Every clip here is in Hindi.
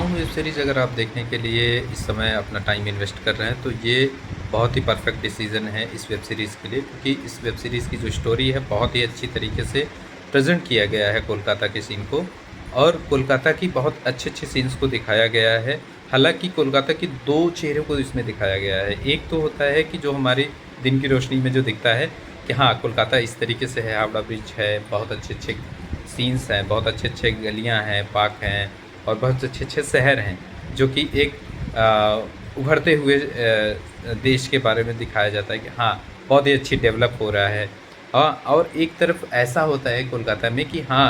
क्राउन वेब सीरीज़ अगर आप देखने के लिए इस समय अपना टाइम इन्वेस्ट कर रहे हैं तो ये बहुत ही परफेक्ट डिसीज़न है इस वेब सीरीज़ के लिए, क्योंकि इस वेब सीरीज़ की जो स्टोरी है बहुत ही अच्छी तरीके से प्रेजेंट किया गया है कोलकाता के सीन को, और कोलकाता की बहुत अच्छे सीन्स को दिखाया गया है। हालांकि कोलकाता की दो चेहरों को इसमें दिखाया गया है। एक तो होता है कि जो हमारी दिन की रोशनी में जो दिखता है कि हाँ कोलकाता इस तरीके से है, हावड़ा ब्रिज है, बहुत अच्छे सीन्स हैं, बहुत अच्छे गलियाँ हैं, पार्क हैं और बहुत अच्छे शहर हैं, जो कि एक उभरते हुए देश के बारे में दिखाया जाता है कि हाँ बहुत ही अच्छी डेवलप हो रहा है। और एक तरफ ऐसा होता है कोलकाता में कि हाँ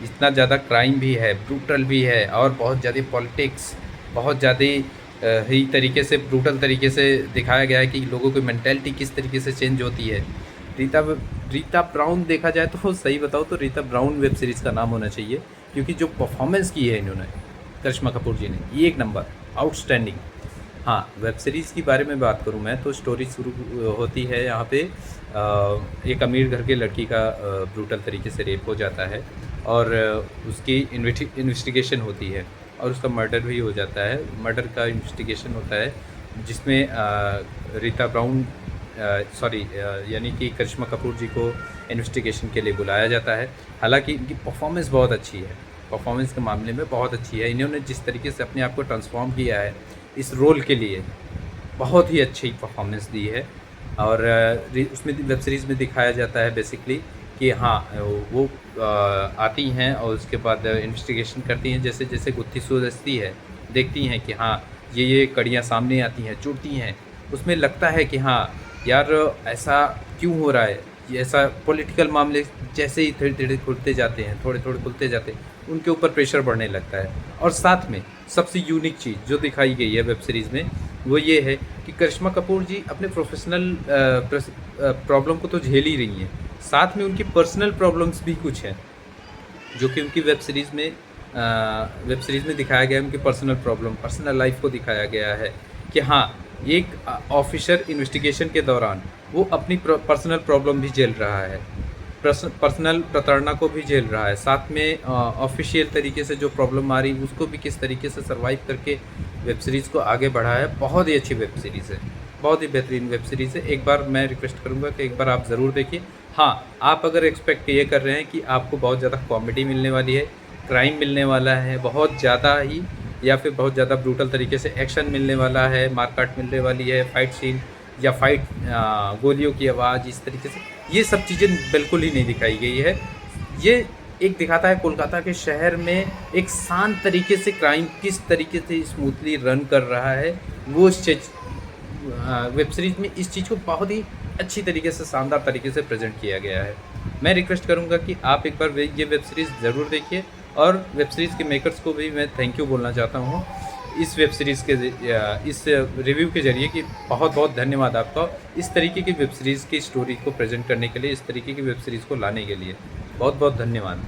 इतना ज़्यादा क्राइम भी है, ब्रूटल भी है, और बहुत ज़्यादा पॉलिटिक्स, बहुत ज़्यादा ही तरीके से ब्रूटल तरीके से दिखाया गया है कि लोगों की मेंटालिटी किस तरीके से चेंज होती है। रीता रीता ब्राउन देखा जाए तो सही बताओ तो रीता ब्राउन वेब सीरीज़ का नाम होना चाहिए, क्योंकि जो परफॉर्मेंस की है इन्होंने करिश्मा कपूर जी ने, ये एक नंबर आउटस्टैंडिंग। हाँ, वेब सीरीज़ के बारे में बात करूँ मैं तो स्टोरी शुरू होती है यहाँ पे एक अमीर घर के लड़की का ब्रूटल तरीके से रेप हो जाता है, और उसकी इन्वेस्टिगेशन होती है और उसका मर्डर भी हो जाता है। मर्डर का इन्वेस्टिगेशन होता है जिसमें रीता ब्राउन यानी कि करिश्मा कपूर जी को इन्वेस्टिगेशन के लिए बुलाया जाता है। हालांकि इनकी परफॉर्मेंस बहुत अच्छी है, परफॉर्मेंस के मामले में बहुत अच्छी है। इन्होंने जिस तरीके से अपने आप को ट्रांसफॉर्म किया है इस रोल के लिए, बहुत ही अच्छी परफॉर्मेंस दी है। और उसमें वेब सीरीज़ में दिखाया जाता है बेसिकली कि हाँ वो आती हैं और उसके बाद इन्वेस्टिगेशन करती हैं, जैसे जैसे गुत्थी सुलझती है, देखती हैं कि हाँ ये कड़ियाँ सामने आती हैं, जुड़ती हैं, उसमें लगता है कि हाँ यार ऐसा क्यों हो रहा है, ये ऐसा पॉलिटिकल मामले जैसे ही धीरे धीरे खुलते जाते हैं, थोड़े थोड़े खुलते जाते हैं, उनके ऊपर प्रेशर बढ़ने लगता है। और साथ में सबसे यूनिक चीज़ जो दिखाई गई है वेब सीरीज़ में वो ये है कि करिश्मा कपूर जी अपने प्रोफेशनल प्रॉब्लम को तो झेल ही रही हैं, साथ में उनकी पर्सनल प्रॉब्लम्स भी कुछ हैं जो कि उनकी वेब सीरीज़ में दिखाया गया है। उनकी पर्सनल प्रॉब्लम, पर्सनल लाइफ को दिखाया गया है कि हाँ एक ऑफिसर इन्वेस्टिगेशन के दौरान वो अपनी पर्सनल प्रॉब्लम भी झेल रहा है, पर्सनल प्रताड़ना को भी झेल रहा है, साथ में ऑफिशियल तरीके से जो प्रॉब्लम आ रही उसको भी किस तरीके से सर्वाइव करके वेब सीरीज़ को आगे बढ़ाया है। बहुत ही अच्छी वेब सीरीज़ है, बहुत ही बेहतरीन वेब सीरीज़ है। एक बार मैं रिक्वेस्ट करूँगा कि एक बार आप ज़रूर देखिए। हाँ, आप अगर एक्सपेक्ट ये कर रहे हैं कि आपको बहुत ज़्यादा कॉमेडी मिलने वाली है, क्राइम मिलने वाला है बहुत ज़्यादा ही, या फिर बहुत ज़्यादा ब्रूटल तरीके से एक्शन मिलने वाला है, मारकाट मिलने वाली है, फाइट सीन या फाइट गोलियों की आवाज़, इस तरीके से ये सब चीज़ें बिल्कुल ही नहीं दिखाई गई है। ये एक दिखाता है कोलकाता के शहर में एक शांत तरीके से क्राइम किस तरीके से स्मूथली रन कर रहा है, वो इस चीज़ वेब सीरीज़ में इस चीज़ को बहुत ही अच्छी तरीके से, शानदार तरीके से प्रेजेंट किया गया है। मैं रिक्वेस्ट करूंगा कि आप एक बार ये वेब सीरीज़ ज़रूर देखिए, और वेब सीरीज़ के मेकर्स को भी मैं थैंक यू बोलना चाहता हूँ इस वेब सीरीज़ के इस रिव्यू के ज़रिए कि बहुत बहुत धन्यवाद आपका इस तरीके की वेब सीरीज़ की स्टोरी को प्रेजेंट करने के लिए, इस तरीके की वेब सीरीज़ को लाने के लिए बहुत बहुत धन्यवाद।